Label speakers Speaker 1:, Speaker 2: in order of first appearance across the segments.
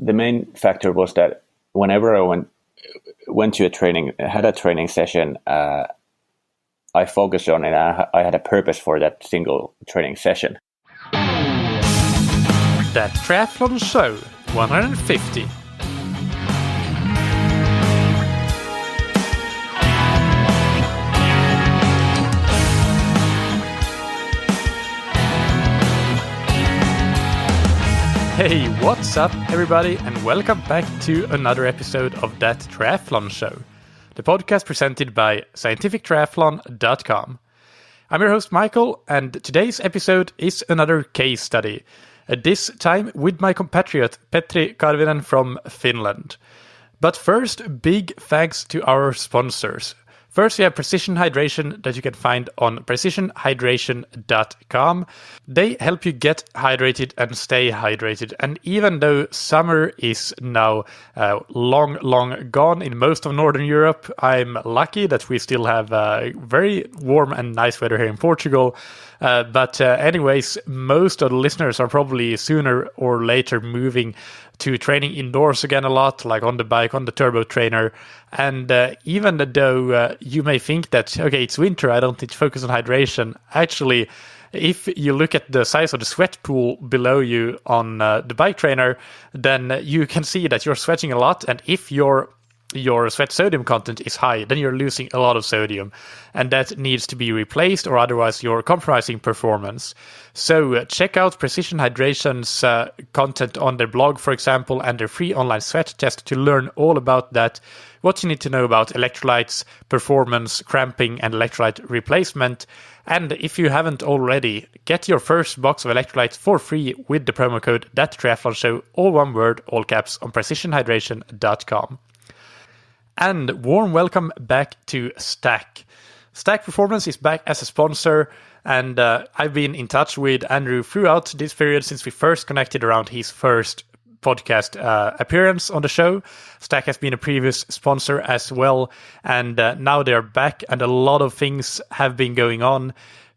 Speaker 1: the main factor was that whenever I went to had a training session, I focused on it. I had a purpose for that single training session.
Speaker 2: That Triathlon Show 150. Hey, what's up everybody, and welcome back to another episode of That Triathlon Show, the podcast presented by scientifictriathlon.com. I'm your host Michael, and today's episode is another case study, this time with my compatriot Petri Karvinen from Finland. But first, big thanks to our sponsors. First, we have Precision Hydration that you can find on precisionhydration.com. They help you get hydrated and stay hydrated. And even though summer is now long gone in most of Northern Europe, I'm lucky that we still have very warm and nice weather here in Portugal. But anyways, most of the listeners are probably sooner or later moving to training indoors again a lot, like on the bike, on the turbo trainer. And even though you may think that, okay, it's winter, I don't need to focus on hydration. Actually, if you look at the size of the sweat pool below you on the bike trainer, then you can see that you're sweating a lot. And if your sweat sodium content is high, then you're losing a lot of sodium, and that needs to be replaced, or otherwise you're compromising performance. So check out Precision Hydration's content on their blog, for example, and their free online sweat test to learn all about that, what you need to know about electrolytes, performance, cramping, and electrolyte replacement. And if you haven't already, get your first box of electrolytes for free with the promo code ThatTriathlonShow, all one word, all caps, on precisionhydration.com. And warm welcome back to STAC. STAC Performance is back as a sponsor, and I've been in touch with Andrew throughout this period since we first connected around his first podcast appearance on the show. STAC has been a previous sponsor as well, and now they're back, and a lot of things have been going on.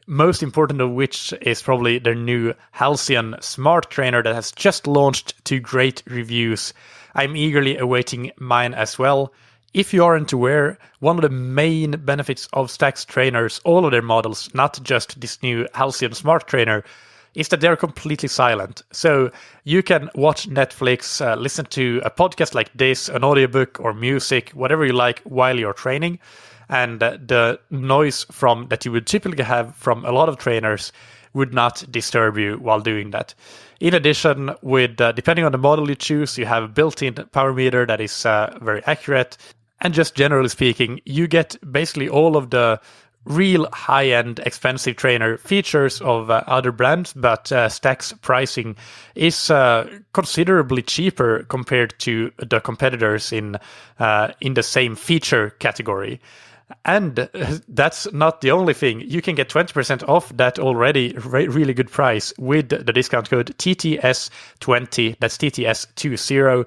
Speaker 2: Most important of which is probably their new Halcyon Smart Trainer that has just launched to great reviews. I'm eagerly awaiting mine as well. If you aren't aware, one of the main benefits of STAC's trainers, all of their models, not just this new Halcyon Smart Trainer, is that they're completely silent. So you can watch Netflix, listen to a podcast like this, an audiobook or music, whatever you like while you're training. And the noise that you would typically have from a lot of trainers would not disturb you while doing that. In addition, with depending on the model you choose, you have a built-in power meter that is very accurate. And just generally speaking, you get basically all of the real high-end expensive trainer features of other brands, but STAC's pricing is considerably cheaper compared to the competitors in the same feature category. And that's not the only thing. You can get 20% off that already really good price with the discount code TTS20, that's TTS20,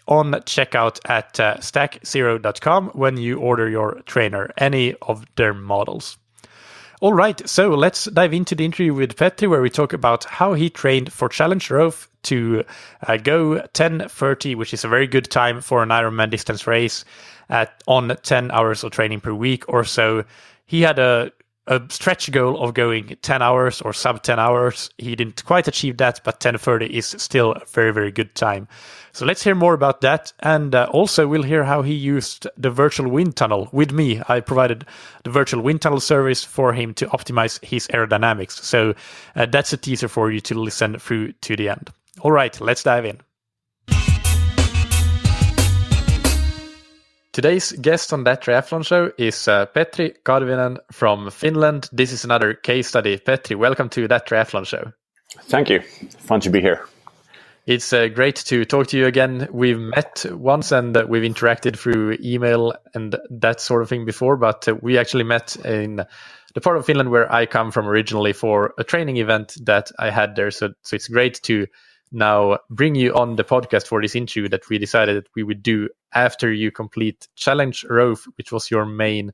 Speaker 2: on checkout at stack0.com when you order your trainer, any of their models. All right, so let's dive into the interview with Petri, where we talk about how he trained for Challenge Roth to go 10:30, which is a very good time for an Ironman distance race, on 10 hours of training per week or so. He had a stretch goal of going 10 hours or sub 10 hours. He didn't quite achieve that, but 10:30 is still a very, very good time. So let's hear more about that. And also we'll hear how he used the virtual wind tunnel with me. I provided the virtual wind tunnel service for him to optimize his aerodynamics. So that's a teaser for you to listen through to the end. All right, let's dive in. Today's guest on That Triathlon Show is Petri Karvinen from Finland. This is another case study. Petri, welcome to That Triathlon Show.
Speaker 1: Thank you. Fun to be here.
Speaker 2: It's great to talk to you again. We've met once and we've interacted through email and that sort of thing before, but we actually met in the part of Finland where I come from originally for a training event that I had there. So it's great to now bring you on the podcast for this interview that we decided that we would do after you complete Challenge Roth, which was your main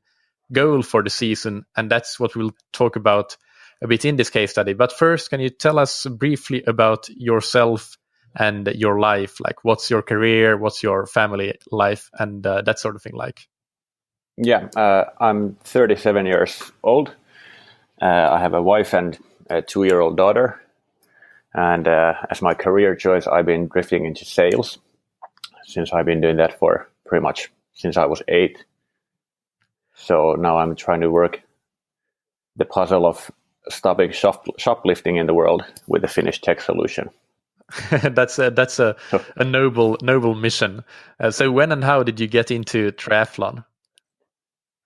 Speaker 2: goal for the season. And that's what we'll talk about a bit in this case study. But first, can you tell us briefly about yourself and your life? Like, what's your career? What's your family life? And that sort of thing like?
Speaker 1: Yeah, I'm 37 years old. I have a wife and a 2-year-old daughter. And as my career choice, I've been drifting into sales since I've been doing that for pretty much since I was 8. So now I'm trying to work the puzzle of stopping shoplifting in the world with a Finnish tech solution.
Speaker 2: That's a noble mission. So when and how did you get into triathlon?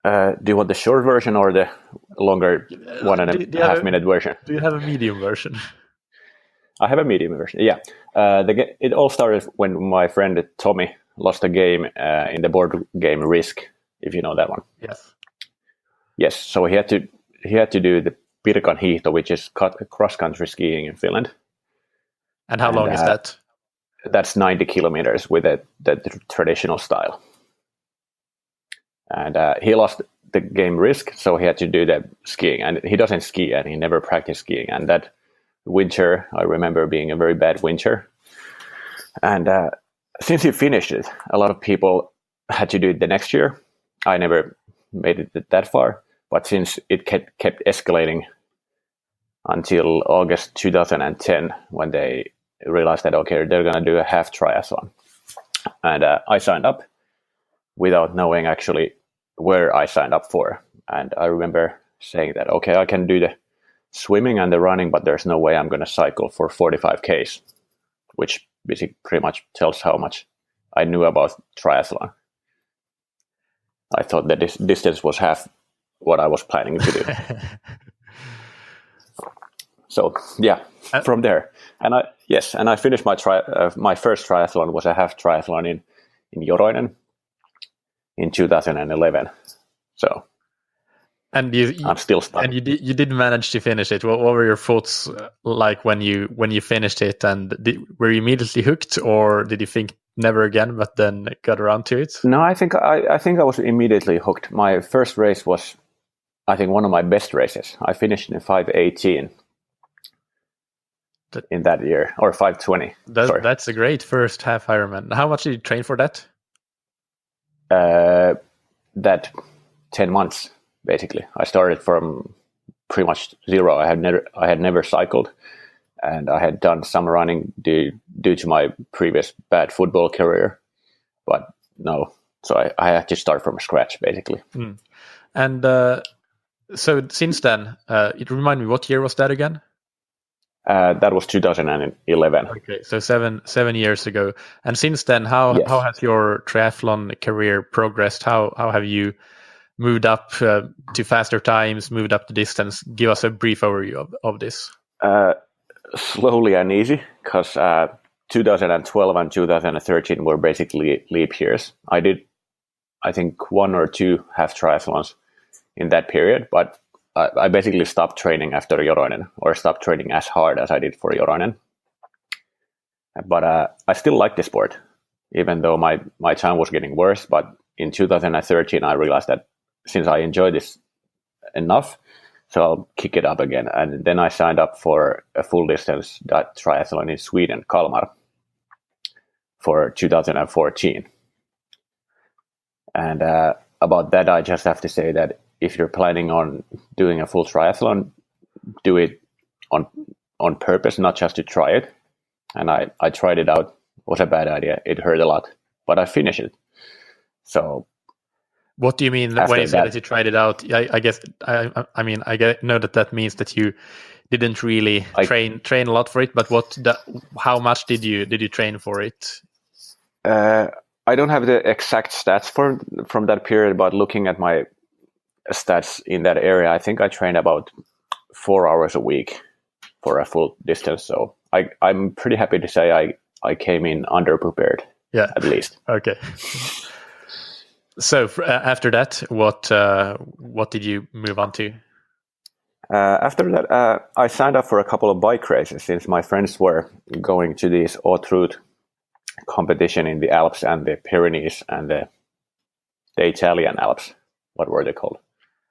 Speaker 1: Do you want the short version or the longer 1.5 minute version?
Speaker 2: Do you have a medium version?
Speaker 1: I have a medium version, yeah. It all started when my friend Tommy lost a game in the board game Risk, if you know that one.
Speaker 2: Yes.
Speaker 1: Yes, so he had to do the Pirkan hiihto, which is cross-country skiing in Finland.
Speaker 2: And how long is that?
Speaker 1: That's 90 kilometers with the traditional style. And he lost the game Risk, so he had to do the skiing. And he doesn't ski, and he never practiced skiing. And that winter, I remember being a very bad winter. And since he finished it, a lot of people had to do it the next year. I never made it that far. But since it kept escalating until August 2010, when they realized that, okay, they're going to do a half triathlon. And I signed up without knowing actually where I signed up for. And I remember saying that, okay, I can do the swimming and the running, but there's no way I'm going to cycle for 45 Ks, which basically pretty much tells how much I knew about triathlon. I thought that this distance was half what I was planning to do. So yeah, from there. And I finished my first triathlon was a half triathlon in Joroinen in 2011. So,
Speaker 2: and
Speaker 1: I'm still stuck.
Speaker 2: And you did manage to finish it. What were your thoughts like when you finished it? And were you immediately hooked, or did you think never again, but then got around to it?
Speaker 1: No, I think I was immediately hooked. My first race was, I think, one of my best races. I finished in 5:18 in that year, or 5:20.
Speaker 2: That's a great first half Ironman. How much did you train for that?
Speaker 1: That 10 months, basically. I started from pretty much zero. I had never cycled, and I had done some running due to my previous bad football career, but no. So I had to start from scratch, basically.
Speaker 2: Mm. And so since then, it remind me, what year was that again?
Speaker 1: That was 2011.
Speaker 2: Okay, so seven years ago. And since then, how has your triathlon career progressed? How have you moved up to faster times, moved up the distance? Give us a brief overview of this.
Speaker 1: Slowly and easy, because 2012 and 2013 were basically leap years. I did, I think, 1 or 2 half triathlons in that period, but I basically stopped training after Joroinen, or stopped training as hard as I did for Joroinen. But I still like the sport, even though my time was getting worse. But in 2013, I realized that since I enjoy this enough, so I'll kick it up again. And then I signed up for a full distance triathlon in Sweden, Kalmar, for 2014. And about that, I just have to say that if you're planning on doing a full triathlon, do it on purpose, not just to try it. And I tried it out. It was a bad idea. It hurt a lot, but I finished it. So,
Speaker 2: what do you mean when you say that you tried it out? I guess I know that means that you didn't really train a lot for it. But how much did you train for it?
Speaker 1: I don't have the exact stats from that period, but looking at my stats in that area, I think I trained about 4 hours a week for a full distance. So I'm pretty happy to say I came in underprepared.
Speaker 2: Yeah,
Speaker 1: at least.
Speaker 2: Okay. So after that, what did you move on to?
Speaker 1: After that, I signed up for a couple of bike races since my friends were going to these haute route competition in the Alps and the Pyrenees and the Italian Alps. What were they called?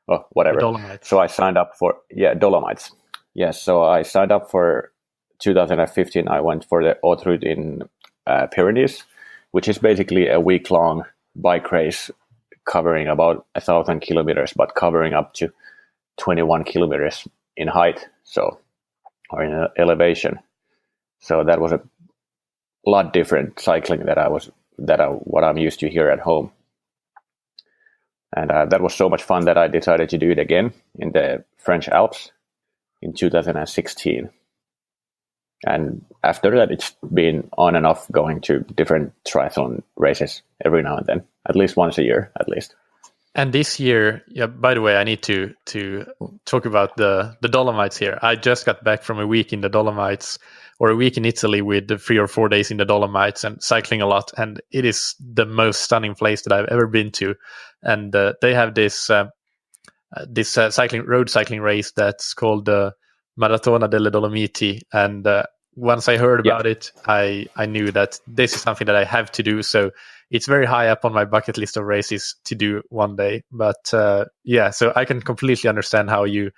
Speaker 1: Oh, whatever.
Speaker 2: The Dolomites.
Speaker 1: So I signed up for Dolomites. Yes, so I signed up for 2015, I went for the Haute Route in Pyrenees, which is basically a week-long bike race covering about 1,000 kilometers, but covering up to 21 kilometers in height, or in elevation. So that was a lot different cycling what I'm used to here at home. And that was so much fun that I decided to do it again in the French Alps in 2016. And after that, it's been on and off going to different triathlon races every now and then, at least once a year, at least.
Speaker 2: And this year, by the way, I need to talk about the Dolomites here. I just got back from a week in the Dolomites, or a week in Italy with 3 or 4 days in the Dolomites and cycling a lot. And it is the most stunning place that I've ever been to. And they have this road cycling race that's called the Maratona delle Dolomiti. And once I heard about it, I knew that this is something that I have to do. So it's very high up on my bucket list of races to do one day. But so I can completely understand how you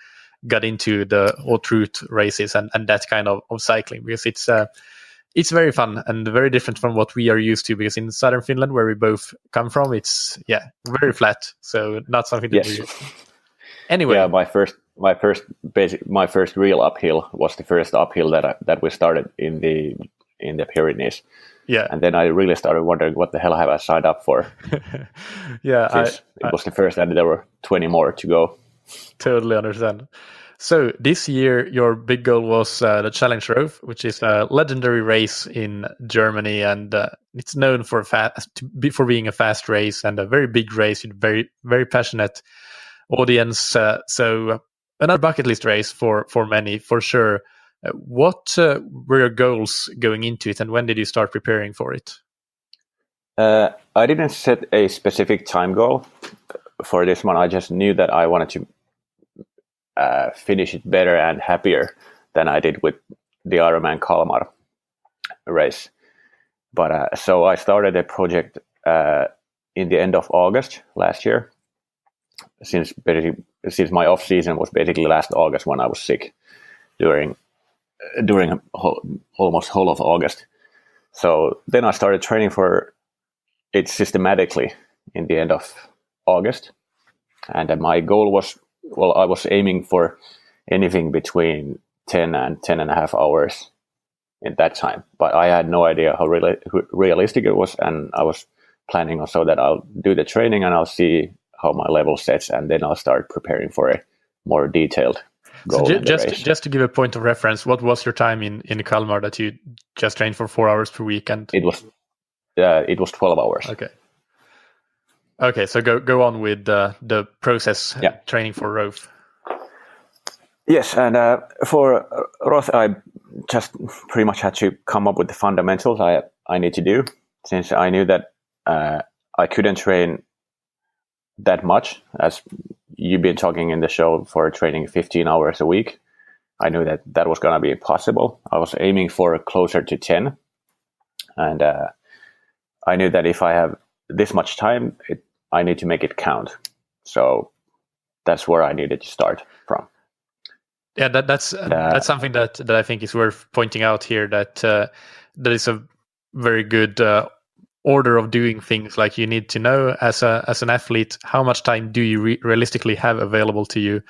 Speaker 2: got into the Haute Route races and that kind of cycling, because it's very fun and very different from what we are used to, because in southern Finland, where we both come from, it's very flat, so not something that we're used to. Anyway,
Speaker 1: my first real uphill was the first uphill that we started in the Pyrenees. Yeah, and then I really started wondering what the hell have I signed up for. It was the first, and there were 20 more to go.
Speaker 2: Totally understand. So this year, your big goal was the Challenge Roth, which is a legendary race in Germany, and it's known for being a fast race and a very big race with very, very passionate audience. So another bucket list race for many, for sure. What were your goals going into it, and when did you start preparing for it?
Speaker 1: I didn't set a specific time goal for this one. I just knew that I wanted to finish it better and happier than I did with the Ironman Kalmar race. But so I started a project in the end of August last year, since my off season was basically last August when I was sick during almost whole of August. So then I started training for it systematically in the end of August, and my goal was, I was aiming for anything between 10 and 10 and a half hours in that time, but I had no idea how realistic it was, and I was planning also that I'll do the training and I'll see how my level sets, and then I'll start preparing for a more detailed goal. So
Speaker 2: just to give a point of reference, what was your time in Kalmar that you just trained for 4 hours per week? And
Speaker 1: it was 12 hours.
Speaker 2: Okay, so go on with the process training for Roth.
Speaker 1: Yes, and for Roth, I just pretty much had to come up with the fundamentals I need to do, since I knew that I couldn't train that much, as you've been talking in the show, for training 15 hours a week. I knew that was going to be impossible. I was aiming for closer to 10, and I knew that if I have this much time, I need to make it count. So that's where I needed to start from.
Speaker 2: Yeah, that's something that I think is worth pointing out here, that that is a very good order of doing things. Like, you need to know as an athlete, how much time do you realistically have available to you,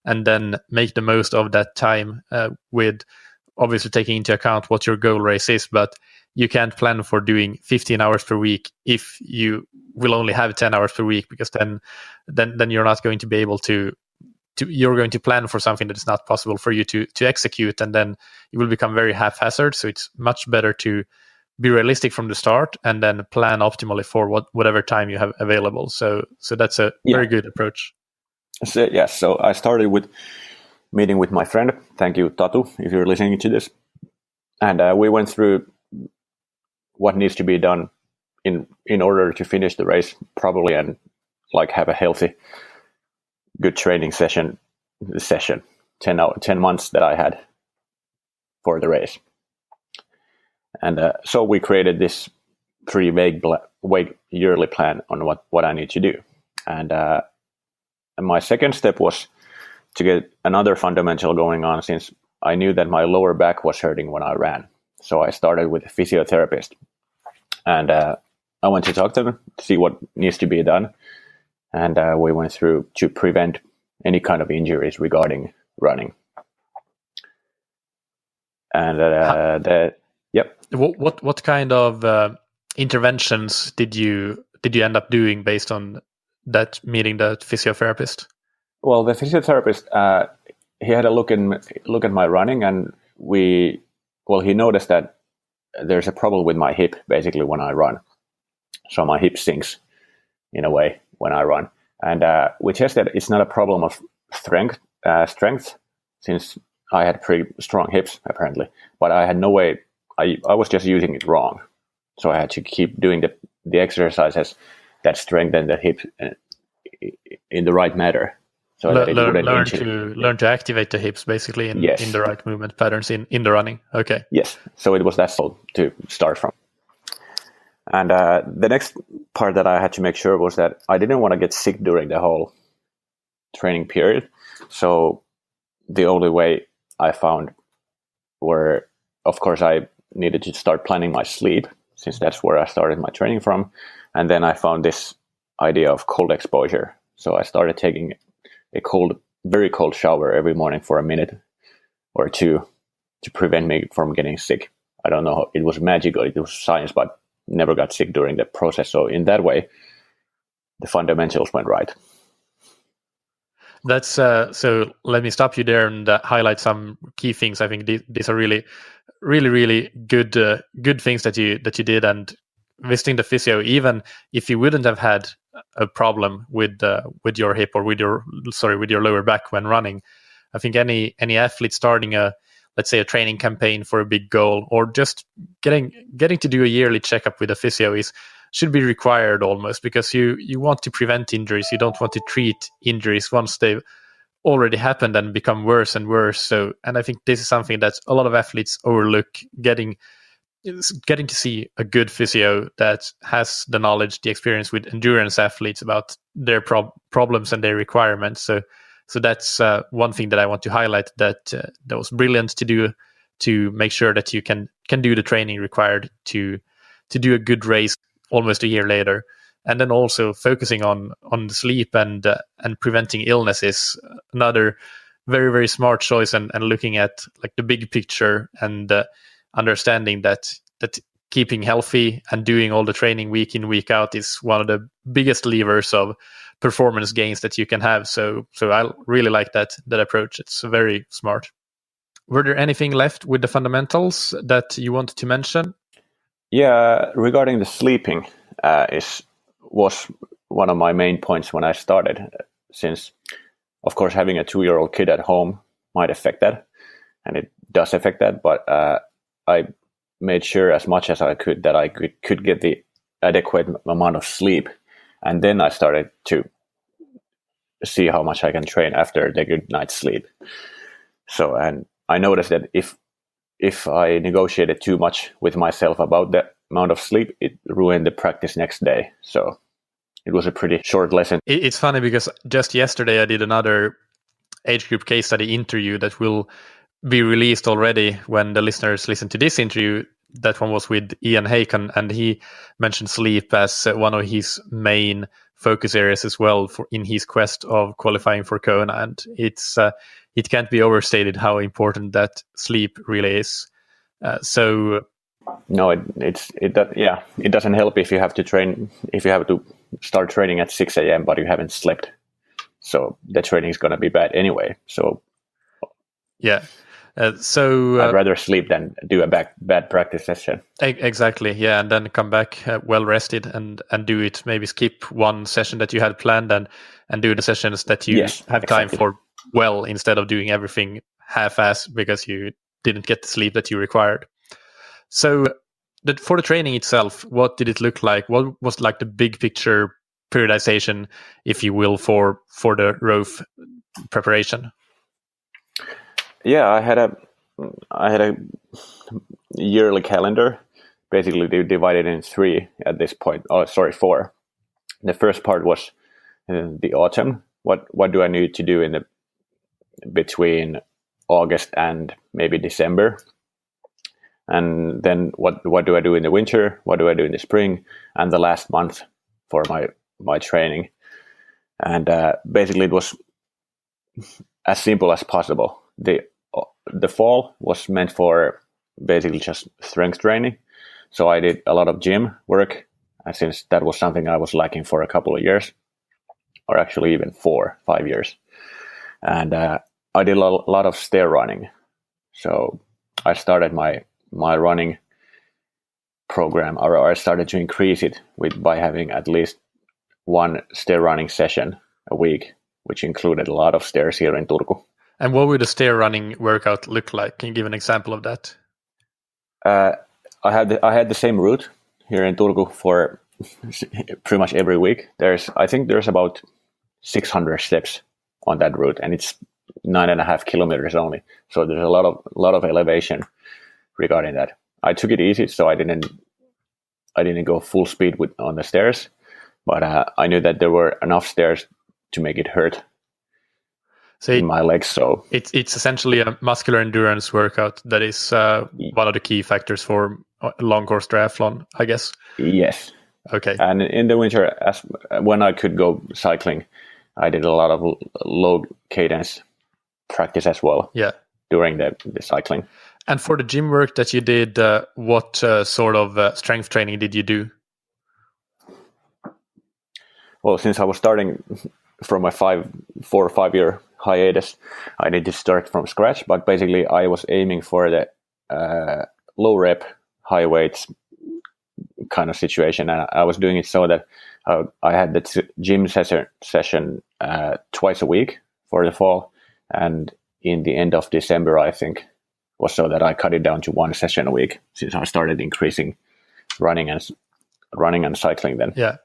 Speaker 2: and then make the most of that time with obviously taking into account what your goal race is. But you can't plan for doing 15 hours per week if you will only have 10 hours per week, because then you're not going to be able to you're going to plan for something that is not possible for you to execute, and then it will become very haphazard. So it's much better to be realistic from the start and then plan optimally for whatever time you have available. So that's a very good approach.
Speaker 1: So I started with meeting with my friend. Thank you, Tatu, if you're listening to this. And we went through what needs to be done in order to finish the race properly and like have a healthy, good training session 10 months that I had for the race. And so we created this pretty vague yearly plan on what I need to do. And my second step was to get another fundamental going on, since I knew that my lower back was hurting when I ran. So I started with a physiotherapist. And I went to talk to them to see what needs to be done. And we went through to prevent any kind of injuries regarding running. And yep.
Speaker 2: What kind of interventions did you end up doing based on that meeting the physiotherapist?
Speaker 1: Well, the physiotherapist, he had a look at my running, and he noticed that there's a problem with my hip basically when I run. So my hip sinks in a way when I run, and we tested. It's not a problem of strength, since I had pretty strong hips apparently, but I had no way. I was just using it wrong, so I had to keep doing the exercises that strengthen the hip in the right manner. So
Speaker 2: learn to activate the hips basically in the right movement patterns in the running. Okay.
Speaker 1: Yes. So it was that to start from. And the next part that I had to make sure was that I didn't want to get sick during the whole training period. So the only way I found were, of course, I needed to start planning my sleep, since that's where I started my training from. And then I found this idea of cold exposure. So I started taking a very cold shower every morning for a minute or two to prevent me from getting sick. I don't know how it was magical, it was science, but never got sick during the process. So in that way, the fundamentals went right.
Speaker 2: That's so let me stop you there and highlight some key things. I think these are really good things that you did. And visiting the physio, even if you wouldn't have had a problem with your hip or with your lower back when running, I think any athlete starting let's say a training campaign for a big goal, or just getting to do a yearly checkup with a physio should be required almost, because you want to prevent injuries. You don't want to treat injuries once they've already happened and become worse and worse. So, and I think this is something that a lot of athletes overlook, getting to see a good physio that has the knowledge, the experience with endurance athletes about their problems and their requirements. So that's one thing that I want to highlight, that was brilliant to do, to make sure that you can do the training required to do a good race almost a year later. And then also focusing on the sleep and preventing illness is another very, very smart choice, and looking at like the big picture and understanding that keeping healthy and doing all the training week in, week out is one of the biggest levers of performance gains that you can have. So I really like that approach. It's very smart. Were there anything left with the fundamentals that you wanted to mention?
Speaker 1: Yeah, regarding the sleeping, was one of my main points when I started, since, of course, having a 2-year-old kid at home might affect that, and it does affect that, but I made sure as much as I could that I could get the adequate amount of sleep, and then I started to see how much I can train after the good night's sleep. So, and I noticed that if I negotiated too much with myself about the amount of sleep, it ruined the practice next day. So it was a pretty short lesson.
Speaker 2: It's funny because just yesterday I did another age group case study interview that will be released already when the listeners listen to this interview. That one was with Ian Haken, and he mentioned sleep as one of his main focus areas as well in his quest of qualifying for Kona. And it can't be overstated how important that sleep really is.
Speaker 1: No, it doesn't help if you have to start training at 6 a.m. but you haven't slept. So the training is going to be bad anyway. So
Speaker 2: yeah.
Speaker 1: I'd rather sleep than do a bad practice session.
Speaker 2: Exactly, yeah, and then come back well rested and do it. Maybe skip one session that you had planned and do the sessions that you have time for well, instead of doing everything half-ass because you didn't get the sleep that you required. So for the training itself, what did it look like? What was like the big picture periodization, if you will, for the Roth preparation?
Speaker 1: Yeah, I had a yearly calendar, basically divided in 3 at this point. 4. The first part was the autumn. What do I need to do between August and maybe December. And then what do I do in the winter? What do I do in the spring? And the last month for my training. And basically it was as simple as possible. The fall was meant for basically just strength training. So I did a lot of gym work, since that was something I was lacking for a couple of years, or actually even 4-5 years. And I did a lot of stair running. So I started my running program, or I started to increase it by having at least one stair running session a week, which included a lot of stairs here in Turku.
Speaker 2: And what would a stair running workout look like? Can you give an example of that?
Speaker 1: I had the same route here in Turku for pretty much every week. I think there's about 600 steps on that route, and it's 9.5 kilometers only. So there's a lot of elevation regarding that. I took it easy, so I didn't go full speed on the stairs, but I knew that there were enough stairs to make it hurt in my legs. So
Speaker 2: it's essentially a muscular endurance workout that is one of the key factors for long course triathlon, I guess.
Speaker 1: Yes.
Speaker 2: Okay.
Speaker 1: And in the winter, when I could go cycling, I did a lot of low cadence practice as well.
Speaker 2: Yeah.
Speaker 1: During the cycling.
Speaker 2: And for the gym work that you did, what sort of strength training did you do?
Speaker 1: Well, since I was starting from a 4 or 5 year hiatus, I need to start from scratch. But basically, I was aiming for the low rep, high weights kind of situation, and I was doing it so that I had the gym session twice a week for the fall, and in the end of December, I think, was so that I cut it down to one session a week, since I started increasing running and cycling then.
Speaker 2: Yeah.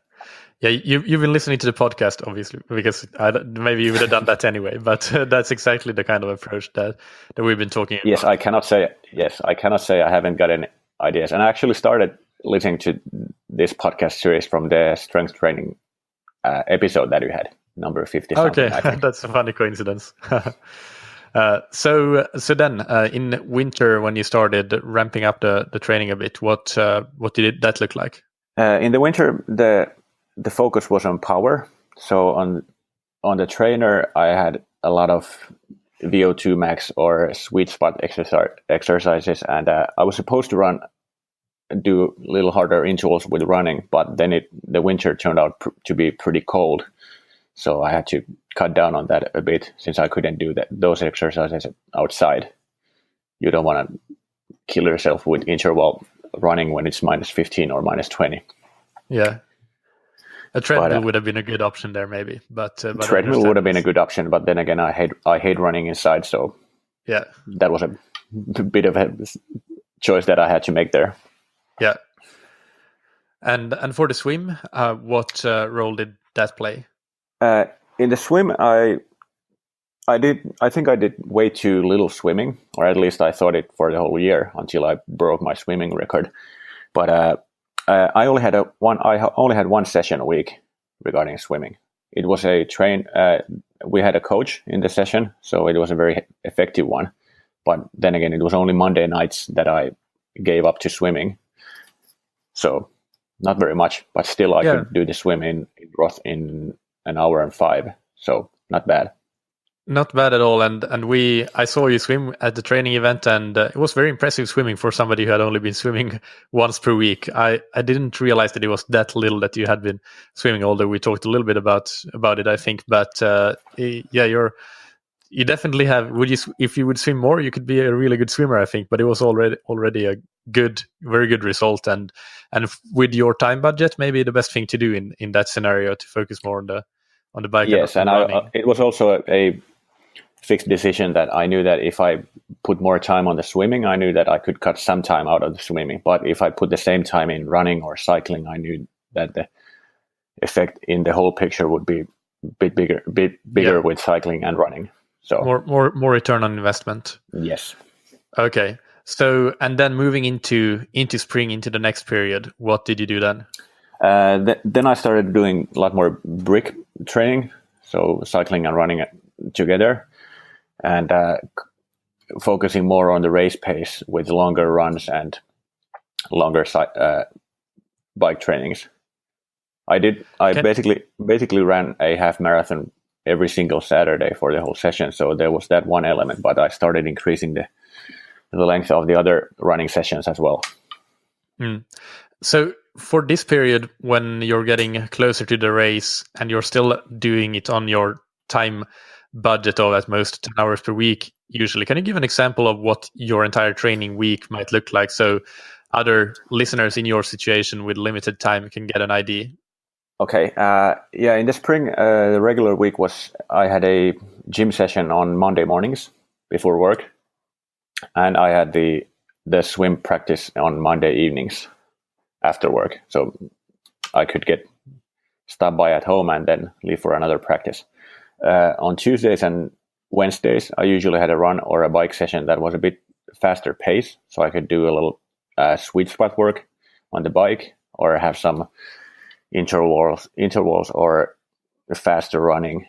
Speaker 2: You've been listening to the podcast, obviously, because maybe you would have done that anyway. But that's exactly the kind of approach that we've been talking about.
Speaker 1: Yes, I cannot say I haven't got any ideas, and I actually started listening to this podcast series from the strength training episode that you had, number 50.
Speaker 2: Okay, that's a funny coincidence. So then in winter, when you started ramping up the training a bit, what did that look like?
Speaker 1: In the winter, the focus was on power. So on the trainer, I had a lot of VO2 max or sweet spot exercises, and I was supposed to do a little harder intervals with running, but then the winter turned out to be pretty cold, so I had to cut down on that a bit, since I couldn't do those exercises outside. You don't want to kill yourself with interval running when it's -15 or -20.
Speaker 2: Yeah. A treadmill would have been a good option there, maybe. But
Speaker 1: treadmill would have been a good option, but then again, I hate running inside, so
Speaker 2: yeah,
Speaker 1: that was a bit of a choice that I had to make there.
Speaker 2: Yeah. And for the swim, what role did that play?
Speaker 1: In the swim, I think I did way too little swimming, or at least I thought it for the whole year, until I broke my swimming record. But I only had one session a week regarding swimming. It was we had a coach in the session, so it was a very effective one. But then again, it was only Monday nights that I gave up to swimming. So not very much, but still I could do the swim in Roth in an hour and 5. So not bad.
Speaker 2: Not bad at all. And I saw you swim at the training event, and it was very impressive swimming for somebody who had only been swimming once per week. I didn't realize that it was that little that you had been swimming, although we talked a little bit about it, I think. But you definitely have. If you would swim more, you could be a really good swimmer, I think. But it was already a very good result. And with your time budget, maybe the best thing to do in that scenario, to focus more on the bike.
Speaker 1: Yes, and it was also a fixed decision that I knew that if I put more time on the swimming, I knew that I could cut some time out of the swimming. But if I put the same time in running or cycling, I knew that the effect in the whole picture would be a bit bigger with cycling and running. So
Speaker 2: more return on investment.
Speaker 1: Yes.
Speaker 2: Okay. So, and then moving into spring, into the next period, what did you do then?
Speaker 1: Then I started doing a lot more brick training, so cycling and running together. And focusing more on the race pace with longer runs and longer bike trainings. I basically ran a half marathon every single Saturday for the whole session, so there was that one element, but I started increasing the length of the other running sessions as well.
Speaker 2: So for this period, when you're getting closer to the race and you're still doing it on your time budget of at most 10 hours per week, usually, can you give an example of what your entire training week might look like so other listeners in your situation with limited time can get an idea?
Speaker 1: Okay. In the spring, the regular week I had a gym session on Monday mornings before work, and I had the swim practice on Monday evenings after work. So I could stop by at home and then leave for another practice. On Tuesdays and Wednesdays, I usually had a run or a bike session that was a bit faster pace, so I could do a little sweet spot work on the bike or have some intervals or faster running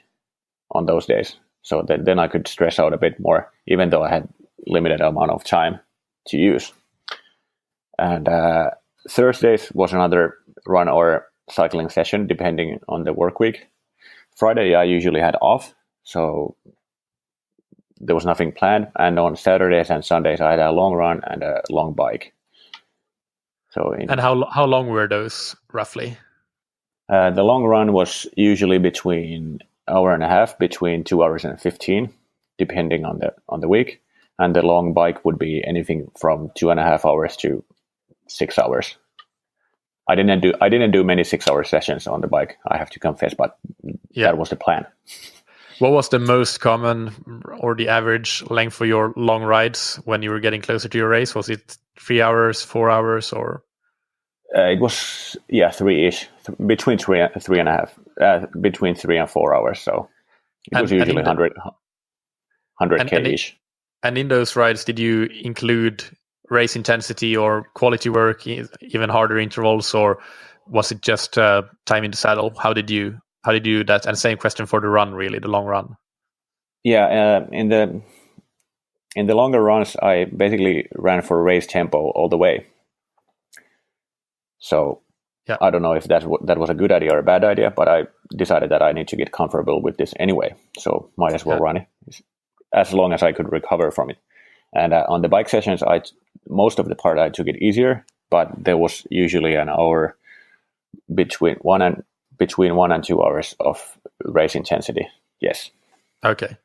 Speaker 1: on those days. So then I could stress out a bit more, even though I had limited amount of time to use. And Thursdays was another run or cycling session, depending on the work week. Friday, I usually had off, so there was nothing planned. And on Saturdays and Sundays, I had a long run and a long bike.
Speaker 2: And how long were those roughly?
Speaker 1: The long run was usually between hour and a half, between 2 hours and 15, depending on the week. And the long bike would be anything from 2.5 hours to 6 hours. I didn't do many 6-hour sessions on the bike, I have to confess, but that was the plan.
Speaker 2: What was the most common or the average length for your long rides when you were getting closer to your race? Was it 3 hours, 4 hours, or? It
Speaker 1: was 3-ish, between 3.5, between 3 and 4 hours. So it was usually 100k-ish.
Speaker 2: And in those rides, did you include race intensity or quality work, even harder intervals, or was it just time in the saddle? How did you do that? And same question for the run, really, the long run.
Speaker 1: Yeah, in the longer runs, I basically ran for race tempo all the way. So I don't know if that was a good idea or a bad idea, but I decided that I need to get comfortable with this anyway. So might as well run it as long as I could recover from it. And on the bike sessions, most of the part I took it easier, but there was usually an hour between 1 and 2 hours of race intensity. Yes.
Speaker 2: Okay.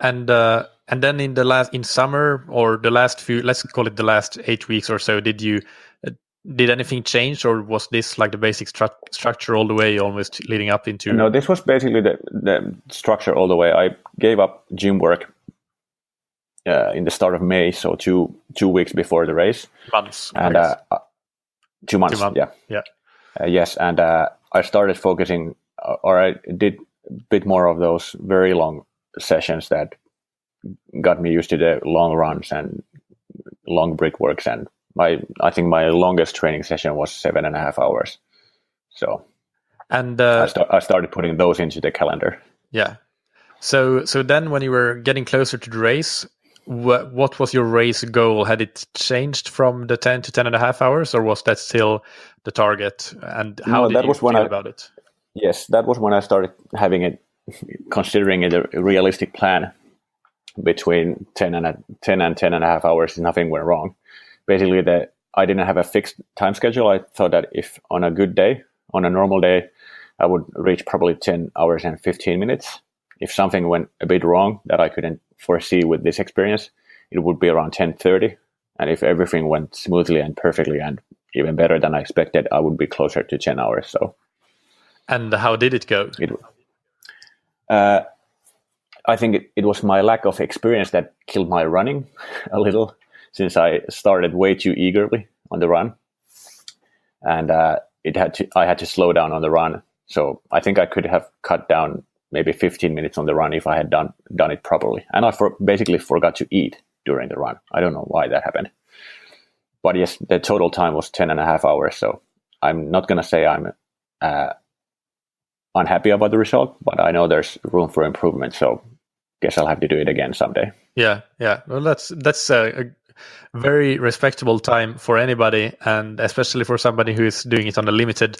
Speaker 2: And then in summer or the last few, let's call it the last 8 weeks or so, did anything change, or was this like the basic structure all the way, almost leading up into?
Speaker 1: No, this was basically the structure all the way. I gave up gym work in the start of May, so two weeks before the race.
Speaker 2: Months.
Speaker 1: And 2 months.
Speaker 2: 2 months. Yeah.
Speaker 1: Yes, and I started focusing, or I did a bit more of those very long sessions that got me used to the long runs and long brickworks, and I think my longest training session was 7.5 hours. So,
Speaker 2: and
Speaker 1: I started putting those into the calendar.
Speaker 2: Yeah. So then, when you were getting closer to the race, what was your race goal? Had it changed from the 10 to 10.5 hours, or was that still the target? And how did you feel about it?
Speaker 1: Yes, that was when I started considering it a realistic plan. Between 10 and 10.5 hours, nothing went wrong. Basically, I didn't have a fixed time schedule. I thought that if on a good day, on a normal day, I would reach probably 10 hours and 15 minutes. If something went a bit wrong that I couldn't foresee with this experience, it would be around 10:30. And if everything went smoothly and perfectly and even better than I expected, I would be closer to 10 hours. So.
Speaker 2: And how did it go?
Speaker 1: I think it was my lack of experience that killed my running a little, since I started way too eagerly on the run, and I had to slow down on the run. So I think I could have cut down maybe 15 minutes on the run if I had done it properly. And I basically forgot to eat during the run. I don't know why that happened, but yes, the total time was 10.5 hours. So I'm not gonna say I'm unhappy about the result, but I know there's room for improvement. So guess I'll have to do it again someday.
Speaker 2: Yeah. Well, that's a very respectable time for anybody, and especially for somebody who is doing it on a limited,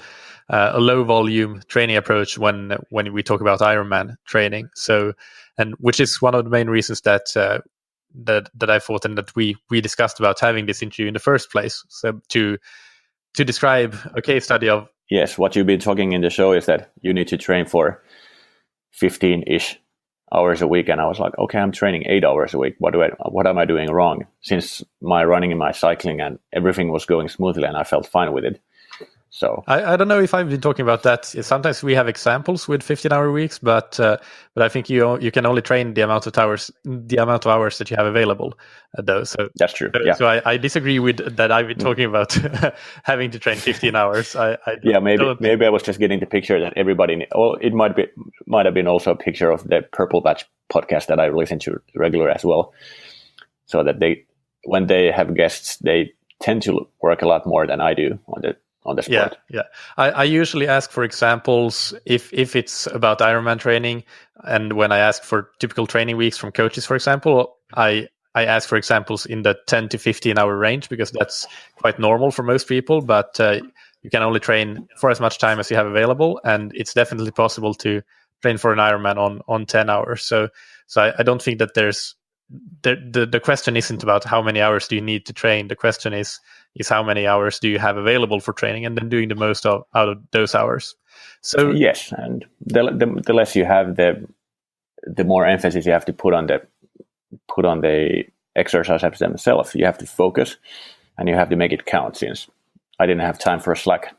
Speaker 2: a low volume training approach when we talk about Ironman training. So, and which is one of the main reasons that I thought and that we discussed about having this interview in the first place. So to describe a case study of.
Speaker 1: Yes, what you've been talking in the show is that you need to train for 15-ish hours a week, and I was like, okay, I'm training 8 hours a week. What am I doing wrong? Since my running and my cycling and everything was going smoothly, and I felt fine with it. So
Speaker 2: I don't know if I've been talking about that. Sometimes we have examples with 15-hour weeks, but I think you can only train the amount of hours that you have available. Though, so
Speaker 1: that's true.
Speaker 2: So I disagree with that. I've been talking about having to train 15 hours.
Speaker 1: Maybe I was just getting the picture that everybody. It might have been also a picture of the Purple Patch podcast that I listen to regular as well. So that when they have guests, they tend to work a lot more than I do on the sport.
Speaker 2: Yeah. I usually ask for examples if it's about Ironman training, and when I ask for typical training weeks from coaches, for example, I ask for examples in the 10 to 15 hour range, because that's quite normal for most people, but you can only train for as much time as you have available, and it's definitely possible to train for an Ironman on 10 hours. So I don't think that there's the question isn't about how many hours do you need to train. The question is how many hours do you have available for training, and then doing the most out of those hours. So
Speaker 1: yes, and the less you have, the more emphasis you have to put on the exercises themselves. You have to focus, and you have to make it count. Since I didn't have time for slack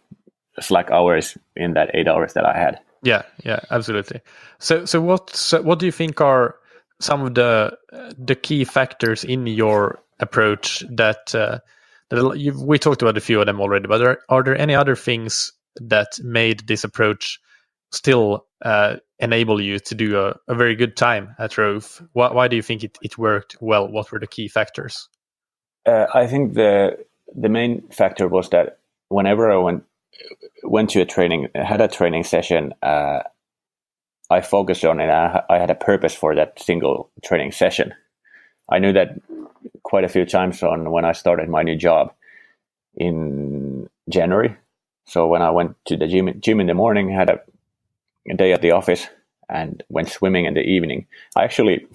Speaker 1: hours in that 8 hours that I had. Yeah,
Speaker 2: absolutely. So what do you think are some of the key factors in your approach that we talked about a few of them already, but are there any other things that made this approach still enable you to do a very good time at Roth? Why do you think it worked well? What were the key factors?
Speaker 1: I think the main factor was that whenever I went to had a training session, I focused on it. I had a purpose for that single training session. I knew that quite a few times when I started my new job in January. So when I went to the gym in the morning, had a day at the office, and went swimming in the evening. I actually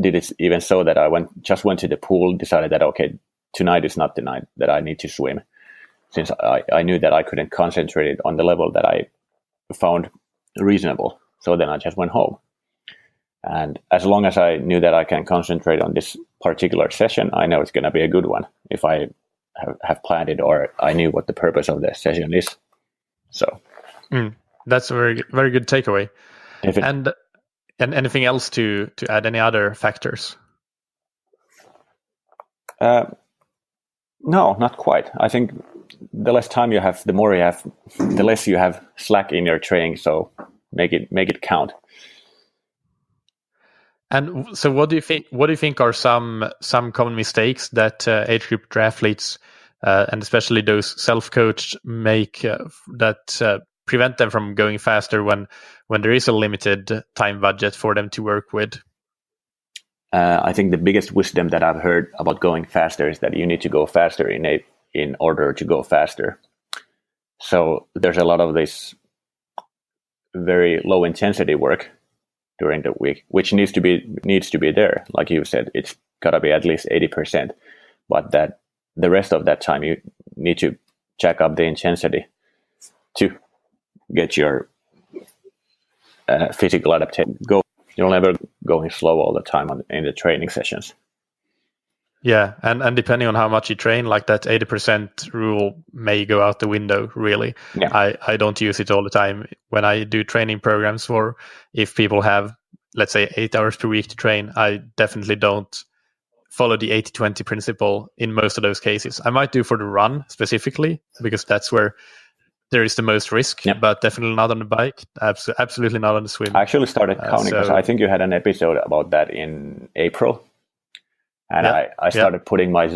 Speaker 1: did it even so that I went to the pool, decided that, okay, tonight is not the night that I need to swim, since I knew that I couldn't concentrate on the level that I found reasonable. So then I just went home. And as long as I knew that I can concentrate on this particular session, I know it's going to be a good one if I have planned it, or I knew what the purpose of the session is. So
Speaker 2: that's a very, very good takeaway. And anything else to add? Any other factors?
Speaker 1: No, not quite. I think the less time you have, the more you have, the less you have slack in your training. So make it count.
Speaker 2: And so, what do you think are some common mistakes that age group triathletes and especially those self-coached make that prevent them from going faster when there is a limited time budget for them to work with?
Speaker 1: I think the biggest wisdom that I've heard about going faster is that you need to go faster in order to go faster. So there's a lot of this very low intensity work during the week, which needs to be there. Like you said, it's got to be at least 80%. But that the rest of that time, you need to jack up the intensity to get your physical adaptation go. You'll never going slow all the time in the training sessions.
Speaker 2: Yeah, and depending on how much you train, like that 80% rule may go out the window, really. Yeah. I don't use it all the time when I do training programs, or if people have, let's say, 8 hours per week to train, I definitely don't follow the 80-20 principle in most of those cases. I might do for the run specifically, because that's where there is the most risk, but definitely not on the bike. Absolutely not on the swim.
Speaker 1: I actually started counting because I think you had an episode about that in April. And I started putting my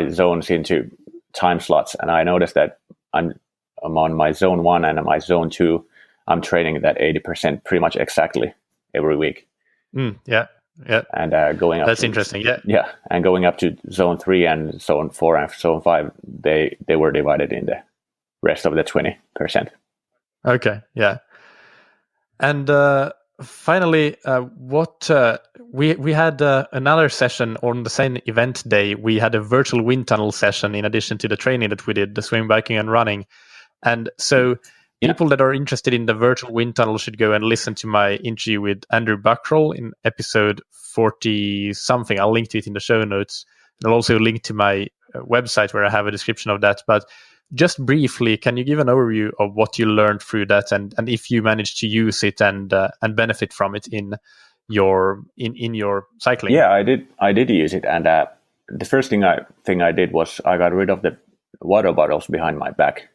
Speaker 1: zones into time slots, and I noticed that I'm on my zone 1 and my zone 2. I'm training that 80% pretty much exactly every week.
Speaker 2: Yeah.
Speaker 1: And going up.
Speaker 2: That's interesting. Yeah.
Speaker 1: Yeah, and going up to zone 3 and zone 4 and zone 5, they were divided in the rest of the 20%.
Speaker 2: Okay. Yeah. And finally, what we had another session on the same event day. We had a virtual wind tunnel session in addition to the training that we did, the swim, biking, and running. And so people that are interested in the virtual wind tunnel should go and listen to my interview with Andrew Buckroll in episode 40 something. I'll link to it in the show notes. And I'll also link to my website where I have a description of that. But just briefly, can you give an overview of what you learned through that, and if you managed to use it and benefit from it in your cycling?
Speaker 1: Yeah, I did use it, and the first thing I did was I got rid of the water bottles behind my back,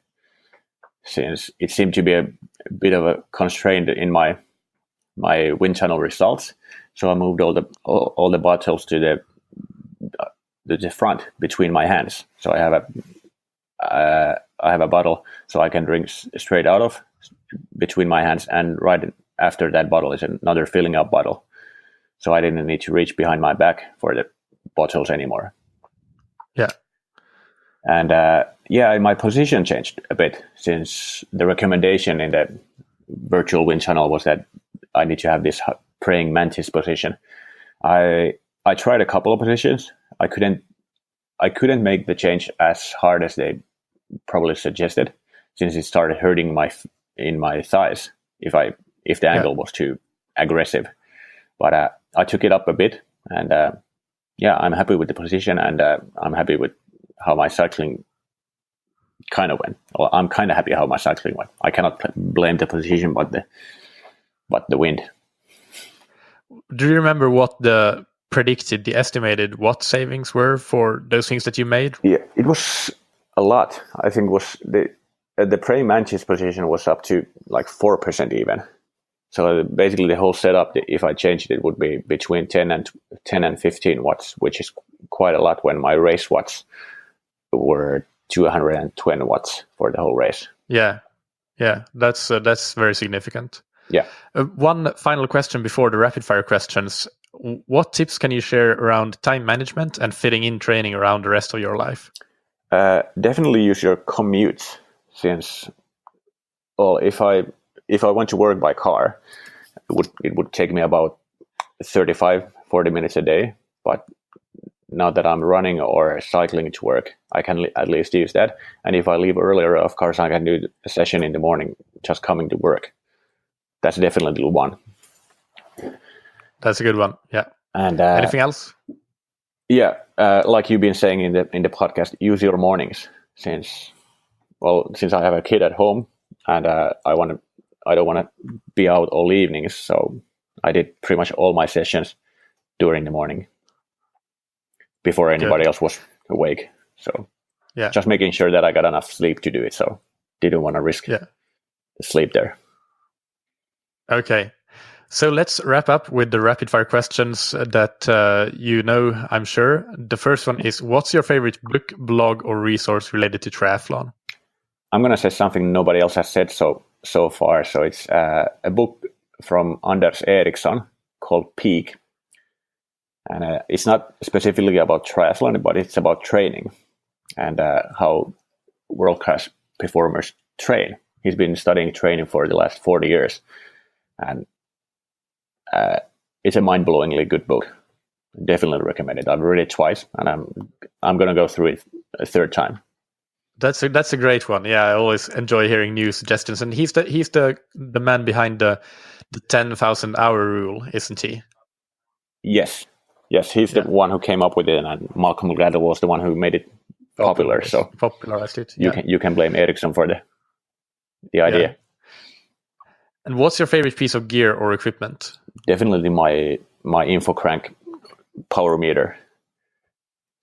Speaker 1: since it seemed to be a bit of a constraint in my wind tunnel results. So I moved all the bottles to the front between my hands. So I have a bottle so I can drink straight out of between my hands, and right after that bottle is another filling up bottle. So I didn't need to reach behind my back for the bottles anymore.
Speaker 2: Yeah.
Speaker 1: And my position changed a bit, since the recommendation in the virtual wind tunnel was that I need to have this praying mantis position. I tried a couple of positions. I couldn't make the change as hard as they probably suggested, since it started hurting in my thighs if the angle was too aggressive. But I took it up a bit, and I'm happy with the position, and I'm happy with how my cycling kind of went. Well, I'm kind of happy how my cycling went. I cannot blame the position, but the wind.
Speaker 2: Do you remember what the estimated watt savings were for those things that you made?
Speaker 1: Yeah, it was a lot. I think was the praying mantis position was up to like 4% even. So basically the whole setup, if I changed it, would be between 10 and 15 watts, which is quite a lot when my race watts were 220 watts for the whole race.
Speaker 2: Yeah, that's very significant.
Speaker 1: Yeah.
Speaker 2: One final question before the rapid fire questions. What tips can you share around time management and fitting in training around the rest of your life?
Speaker 1: Definitely use your commutes, since, well, if I went to work by car, it would take me about 35-40 minutes a day. But now that I'm running or cycling to work, I can at least use that. And if I leave earlier, of course, I can do a session in the morning just coming to work. That's definitely one.
Speaker 2: That's a good one. Yeah.
Speaker 1: And
Speaker 2: anything else?
Speaker 1: Yeah, like you've been saying in the podcast, use your mornings, since I have a kid at home, and I don't want to be out all evenings, so I did pretty much all my sessions during the morning before anybody else was awake. So
Speaker 2: yeah,
Speaker 1: just making sure that I got enough sleep to do it. So didn't want to risk the sleep there.
Speaker 2: Okay. So let's wrap up with the rapid fire questions that I'm sure. The first one is, what's your favorite book, blog, or resource related to triathlon?
Speaker 1: I'm going to say something nobody else has said so far. So it's a book from Anders Eriksson called Peak. And it's not specifically about triathlon, but it's about training and how world-class performers train. He's been studying training for the last 40 years. And it's a mind-blowingly good book. Definitely recommend it. I've read it twice, and I'm going to go through it a third time.
Speaker 2: That's a great one. Yeah, I always enjoy hearing new suggestions. And he's the man behind the 10,000 hour rule, isn't he?
Speaker 1: Yes, he's the one who came up with it, and Malcolm Gladwell was the one who made it popular. So
Speaker 2: popularized it.
Speaker 1: You can blame Eriksson for the idea.
Speaker 2: Yeah. And what's your favorite piece of gear or equipment?
Speaker 1: Definitely my InfoCrank power meter.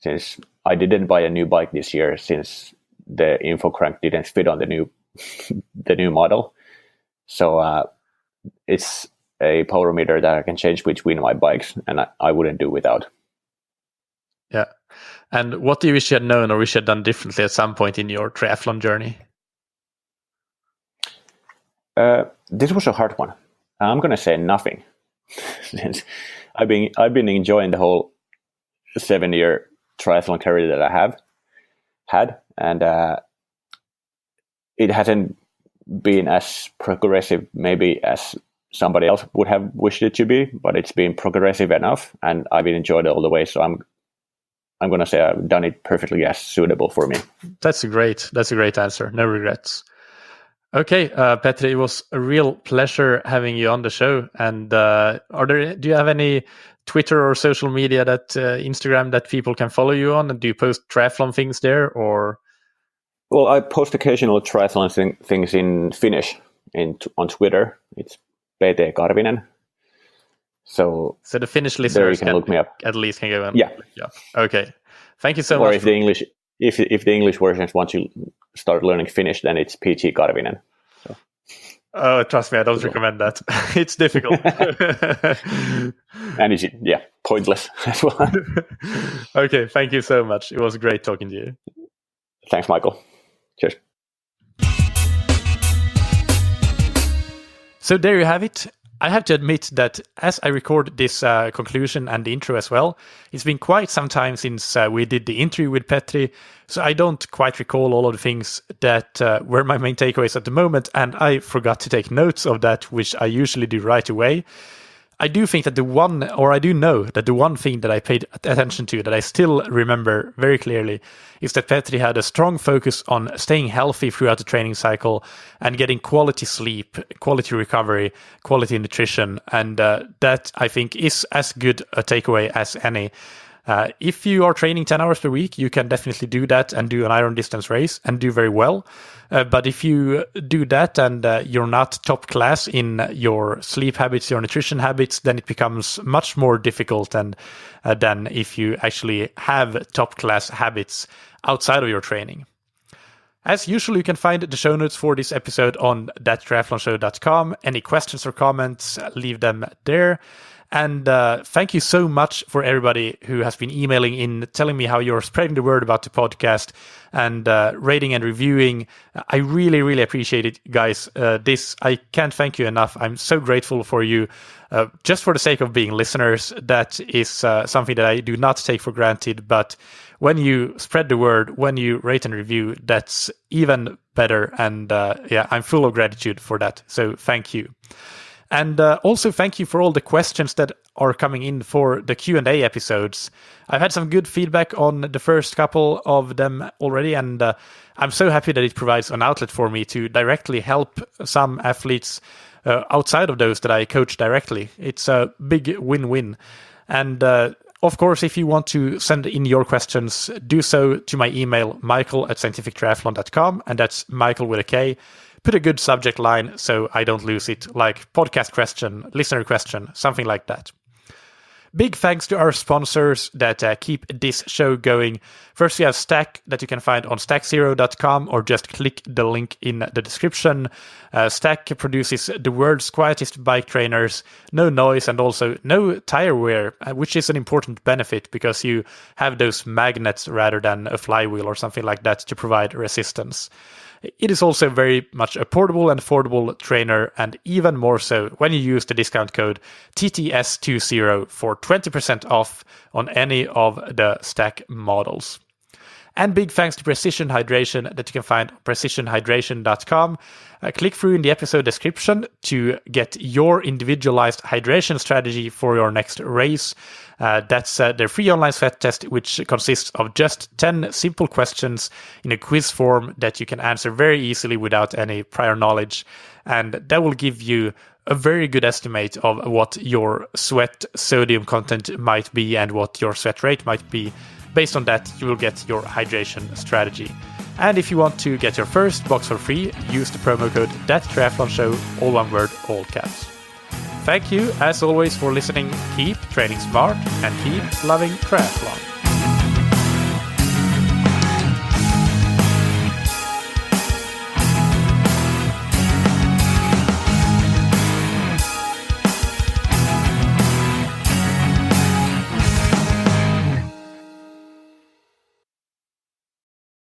Speaker 1: Since I didn't buy a new bike this year, since the InfoCrank didn't fit on the new model, so it's a power meter that I can change between my bikes, and I wouldn't do without.
Speaker 2: Yeah. And what do you wish you had known or wish you had done differently at some point in your triathlon journey?
Speaker 1: This was a hard one. I'm going to say nothing. I've been enjoying the whole 7-year triathlon career that I have had, and it hasn't been as progressive maybe as somebody else would have wished it to be, but it's been progressive enough, and I've enjoyed it all the way. So I'm going to say I've done it perfectly as suitable for me. That's a great
Speaker 2: answer. No regrets. Okay, Petri, it was a real pleasure having you on the show. And do you have any Twitter or social media that Instagram that people can follow you on? And do you post triathlon things there, or?
Speaker 1: Well, I post occasional triathlon things in Finnish on Twitter. It's Petri Karvinen. So
Speaker 2: the Finnish listeners
Speaker 1: can look me up.
Speaker 2: At least can go and
Speaker 1: yeah.
Speaker 2: Okay, thank you so much.
Speaker 1: Or if the English versions want to start learning Finnish, then it's Petri Karvinen. So.
Speaker 2: Oh, trust me, I don't recommend that. It's difficult.
Speaker 1: And it's pointless as well.
Speaker 2: Okay, thank you so much. It was great talking to you.
Speaker 1: Thanks, Michael. Cheers.
Speaker 2: So there you have it. I have to admit that as I record this conclusion and the intro as well, it's been quite some time since we did the interview with Petri, so I don't quite recall all of the things that were my main takeaways at the moment, and I forgot to take notes of that, which I usually do right away. I do think that the one thing that I paid attention to, that I still remember very clearly, is that Petri had a strong focus on staying healthy throughout the training cycle and getting quality sleep, quality recovery, quality nutrition. And that, I think, is as good a takeaway as any. If you are training 10 hours per week, you can definitely do that and do an iron distance race and do very well. But if you do that and you're not top class in your sleep habits, your nutrition habits, then it becomes much more difficult than if you actually have top class habits outside of your training. As usual, you can find the show notes for this episode on thattriathlonshow.com. Any questions or comments, leave them there. And thank you so much for everybody who has been emailing in, telling me how you're spreading the word about the podcast and rating and reviewing. I really, really appreciate it, guys. This, I can't thank you enough. I'm so grateful for you. Just for the sake of being listeners, that is something that I do not take for granted. But when you spread the word, when you rate and review, that's even better. And I'm full of gratitude for that. So thank you. And also thank you for all the questions that are coming in for the Q&A episodes. I've had some good feedback on the first couple of them already, and I'm so happy that it provides an outlet for me to directly help some athletes outside of those that I coach directly. It's a big win-win. And of course, if you want to send in your questions, do so to my email, michael@scientifictriathlon.com, and that's Michael with a K. Put a good subject line so I don't lose it, like podcast question, listener question, something like that. Big thanks to our sponsors that keep this show going. First, we have STAC that you can find on stackzero.com or just click the link in the description. STAC produces the world's quietest bike trainers, no noise, and also no tire wear, which is an important benefit because you have those magnets rather than a flywheel or something like that to provide resistance. It is also very much a portable and affordable trainer, and even more so when you use the discount code TTS20 for 20% off on any of the STAC models. And big thanks to Precision Hydration that you can find on precisionhydration.com. Click through in the episode description to get your individualized hydration strategy for your next race. That's their free online sweat test, which consists of just 10 simple questions in a quiz form that you can answer very easily without any prior knowledge. And that will give you a very good estimate of what your sweat sodium content might be and what your sweat rate might be. Based on that, you will get your hydration strategy. And if you want to get your first box for free, use the promo code ThatTriathlonShow, all one word, all caps. Thank you, as always, for listening. Keep training smart and keep loving triathlon.